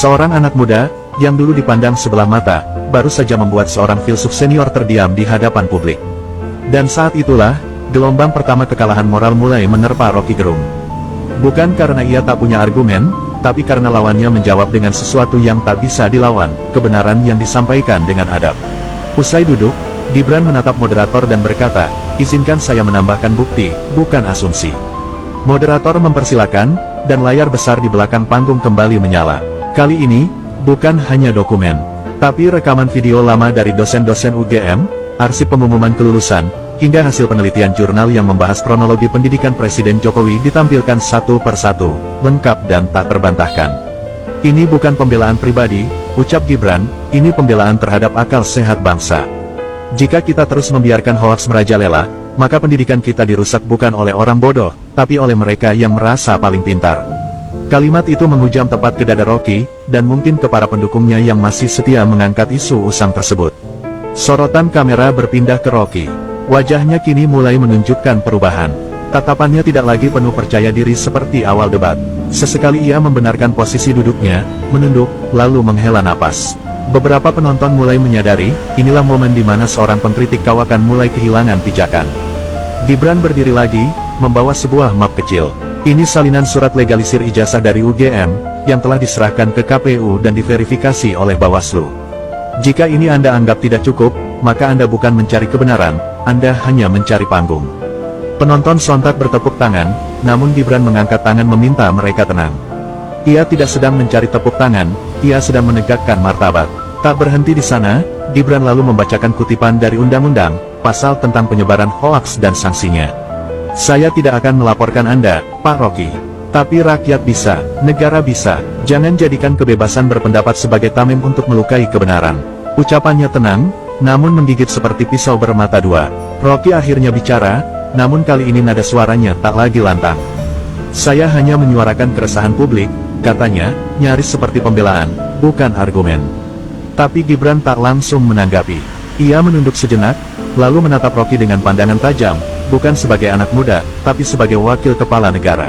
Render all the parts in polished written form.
Seorang anak muda, yang dulu dipandang sebelah mata, baru saja membuat seorang filsuf senior terdiam di hadapan publik. Dan saat itulah, gelombang pertama kekalahan moral mulai menerpa Rocky Gerung. Bukan karena ia tak punya argumen, tapi karena lawannya menjawab dengan sesuatu yang tak bisa dilawan, kebenaran yang disampaikan dengan adab. Usai duduk, Gibran menatap moderator dan berkata, "Izinkan saya menambahkan bukti, bukan asumsi." Moderator mempersilakan, dan layar besar di belakang panggung kembali menyala. Kali ini, bukan hanya dokumen, tapi rekaman video lama dari dosen-dosen UGM, arsip pengumuman kelulusan, hingga hasil penelitian jurnal yang membahas kronologi pendidikan Presiden Jokowi ditampilkan satu persatu, lengkap dan tak terbantahkan. "Ini bukan pembelaan pribadi," ucap Gibran, "ini pembelaan terhadap akal sehat bangsa. Jika kita terus membiarkan hoaks merajalela, maka pendidikan kita dirusak bukan oleh orang bodoh, tapi oleh mereka yang merasa paling pintar." Kalimat itu menghujam tepat ke dada Rocky, dan mungkin ke para pendukungnya yang masih setia mengangkat isu usang tersebut. Sorotan kamera berpindah ke Rocky. Wajahnya kini mulai menunjukkan perubahan. Tatapannya tidak lagi penuh percaya diri seperti awal debat. Sesekali ia membenarkan posisi duduknya, menunduk, lalu menghela napas. Beberapa penonton mulai menyadari, inilah momen di mana seorang pengkritik kawakan mulai kehilangan pijakan. Gibran berdiri lagi, membawa sebuah map kecil. Ini salinan surat legalisir ijazah dari UGM, yang telah diserahkan ke KPU dan diverifikasi oleh Bawaslu. Jika ini Anda anggap tidak cukup, maka Anda bukan mencari kebenaran, Anda hanya mencari panggung. Penonton sontak bertepuk tangan, namun Gibran mengangkat tangan meminta mereka tenang. Ia tidak sedang mencari tepuk tangan, ia sedang menegakkan martabat. Tak berhenti di sana, Gibran lalu membacakan kutipan dari undang-undang, pasal tentang penyebaran hoaks dan sanksinya. "Saya tidak akan melaporkan Anda, Pak Rocky. Tapi rakyat bisa, negara bisa, jangan jadikan kebebasan berpendapat sebagai tameng untuk melukai kebenaran." Ucapannya tenang, namun menggigit seperti pisau bermata dua. Rocky akhirnya bicara, namun kali ini nada suaranya tak lagi lantang. "Saya hanya menyuarakan keresahan publik," katanya, nyaris seperti pembelaan, bukan argumen. Tapi Gibran tak langsung menanggapi. Ia menunduk sejenak, lalu menatap Rocky dengan pandangan tajam, bukan sebagai anak muda, tapi sebagai wakil kepala negara.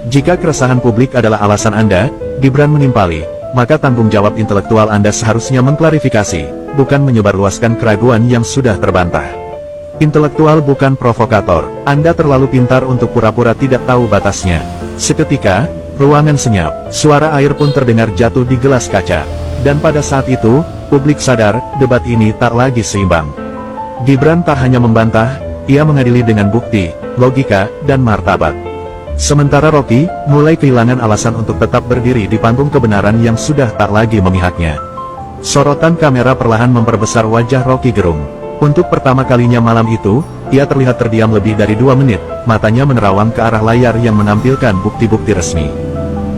"Jika keresahan publik adalah alasan Anda," Gibran menimpali, "maka tanggung jawab intelektual Anda seharusnya mengklarifikasi, bukan menyebarluaskan keraguan yang sudah terbantah. Intelektual bukan provokator, Anda terlalu pintar untuk pura-pura tidak tahu batasnya." Seketika, ruangan senyap, suara air pun terdengar jatuh di gelas kaca. Dan pada saat itu, publik sadar, debat ini tak lagi seimbang. Gibran tak hanya membantah, ia mengadili dengan bukti, logika, dan martabat. Sementara Rocky, mulai kehilangan alasan untuk tetap berdiri di panggung kebenaran yang sudah tak lagi memihaknya. Sorotan kamera perlahan memperbesar wajah Rocky Gerung. Untuk pertama kalinya malam itu, ia terlihat terdiam lebih dari 2 menit, matanya menerawang ke arah layar yang menampilkan bukti-bukti resmi.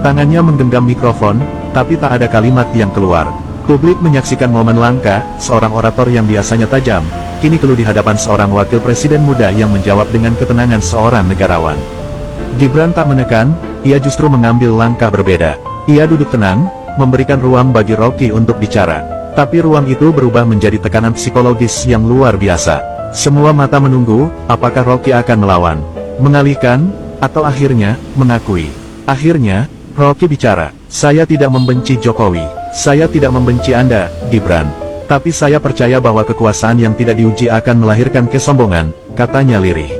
Tangannya menggenggam mikrofon, tapi tak ada kalimat yang keluar. Publik menyaksikan momen langka, seorang orator yang biasanya tajam, kini keluh di hadapan seorang wakil presiden muda yang menjawab dengan ketenangan seorang negarawan. Gibran tak menekan, ia justru mengambil langkah berbeda. Ia duduk tenang, memberikan ruang bagi Rocky untuk bicara. Tapi ruang itu berubah menjadi tekanan psikologis yang luar biasa. Semua mata menunggu, apakah Rocky akan melawan, mengalihkan, atau akhirnya, mengakui. Akhirnya, Rocky bicara, "Saya tidak membenci Jokowi, saya tidak membenci Anda, Gibran. Tapi saya percaya bahwa kekuasaan yang tidak diuji akan melahirkan kesombongan," katanya lirih.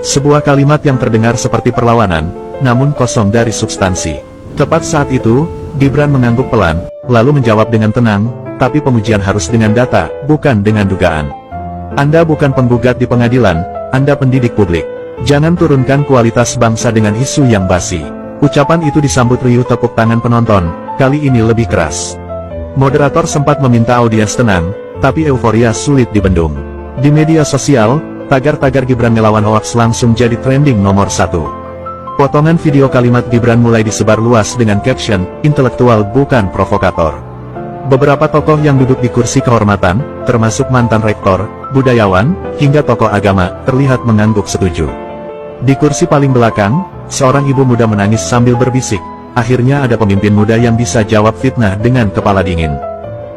Sebuah kalimat yang terdengar seperti perlawanan, namun kosong dari substansi. Tepat saat itu, Gibran mengangguk pelan, lalu menjawab dengan tenang, "Tapi pengujian harus dengan data, bukan dengan dugaan. Anda bukan penggugat di pengadilan, Anda pendidik publik. Jangan turunkan kualitas bangsa dengan isu yang basi." Ucapan itu disambut riuh tepuk tangan penonton, kali ini lebih keras. Moderator sempat meminta audiens tenang, tapi euforia sulit dibendung. Di media sosial, tagar-tagar Gibran melawan hoaks langsung jadi trending nomor 1. Potongan video kalimat Gibran mulai disebar luas dengan caption, "Intelektual bukan provokator." Beberapa tokoh yang duduk di kursi kehormatan, termasuk mantan rektor, budayawan, hingga tokoh agama, terlihat mengangguk setuju. Di kursi paling belakang, seorang ibu muda menangis sambil berbisik, "Akhirnya ada pemimpin muda yang bisa jawab fitnah dengan kepala dingin."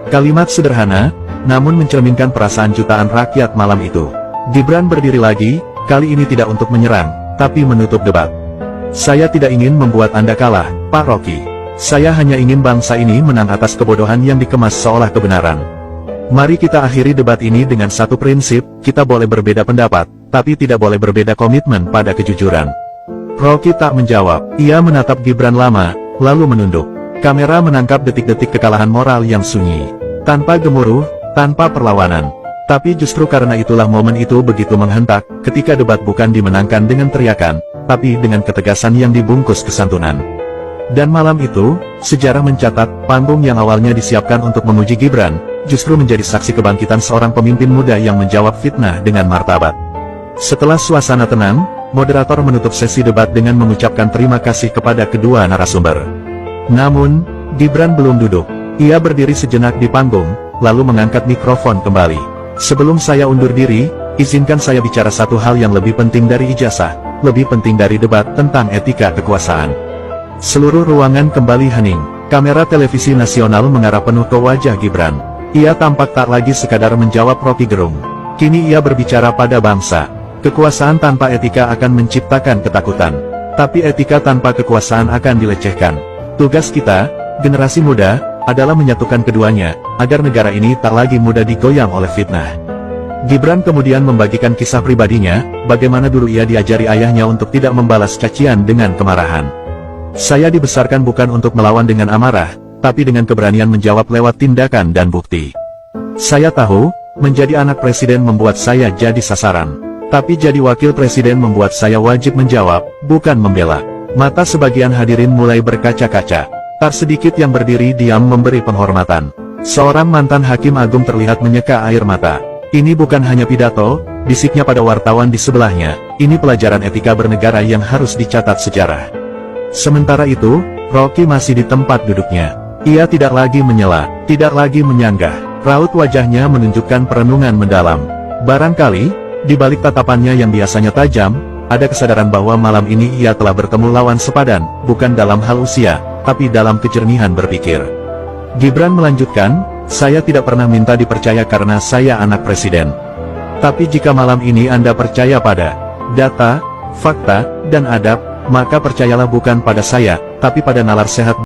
Kalimat sederhana, namun mencerminkan perasaan jutaan rakyat malam itu. Gibran berdiri lagi, kali ini tidak untuk menyerang, tapi menutup debat. "Saya tidak ingin membuat Anda kalah, Pak Rocky. Saya hanya ingin bangsa ini menang atas kebodohan yang dikemas seolah kebenaran. Mari kita akhiri debat ini dengan satu prinsip, kita boleh berbeda pendapat, tapi tidak boleh berbeda komitmen pada kejujuran. Rocky tak menjawab, ia menatap Gibran lama, lalu menunduk. Kamera menangkap detik-detik kekalahan moral yang sunyi. Tanpa gemuruh, tanpa perlawanan. Tapi justru karena itulah momen itu begitu menghentak, ketika debat bukan dimenangkan dengan teriakan, tapi dengan ketegasan yang dibungkus kesantunan. Dan malam itu, sejarah mencatat, panggung yang awalnya disiapkan untuk memuji Gibran, justru menjadi saksi kebangkitan seorang pemimpin muda yang menjawab fitnah dengan martabat. Setelah suasana tenang, moderator menutup sesi debat dengan mengucapkan terima kasih kepada kedua narasumber. Namun, Gibran belum duduk. Ia berdiri sejenak di panggung, lalu mengangkat mikrofon kembali. Sebelum saya undur diri, izinkan saya bicara satu hal yang lebih penting dari ijazah, lebih penting dari debat tentang etika kekuasaan. Seluruh ruangan kembali hening. Kamera televisi nasional mengarah penuh ke wajah Gibran. Ia tampak tak lagi sekadar menjawab Rocky Gerung. Kini ia berbicara pada bangsa. Kekuasaan tanpa etika akan menciptakan ketakutan. Tapi etika tanpa kekuasaan akan dilecehkan. Tugas kita, generasi muda, adalah menyatukan keduanya, agar negara ini tak lagi mudah digoyang oleh fitnah. Gibran kemudian membagikan kisah pribadinya, bagaimana dulu ia diajari ayahnya untuk tidak membalas cacian dengan kemarahan. Saya dibesarkan bukan untuk melawan dengan amarah, tapi dengan keberanian menjawab lewat tindakan dan bukti. Saya tahu, menjadi anak presiden membuat saya jadi sasaran. Tapi jadi wakil presiden membuat saya wajib menjawab, bukan membela. Mata sebagian hadirin mulai berkaca-kaca. Tak sedikit yang berdiri diam memberi penghormatan. Seorang mantan hakim agung terlihat menyeka air mata. Ini bukan hanya pidato, bisiknya pada wartawan di sebelahnya, ini pelajaran etika bernegara yang harus dicatat sejarah. Sementara itu, Rocky masih di tempat duduknya. Ia tidak lagi menyela, tidak lagi menyanggah. Raut wajahnya menunjukkan perenungan mendalam. Barangkali, di balik tatapannya yang biasanya tajam, ada kesadaran bahwa malam ini ia telah bertemu lawan sepadan, bukan dalam hal usia, tapi dalam kejernihan berpikir. Gibran melanjutkan, saya tidak pernah minta dipercaya karena saya anak presiden. Tapi jika malam ini Anda percaya pada data, fakta, dan adab, maka percayalah bukan pada saya, tapi pada nalar sehat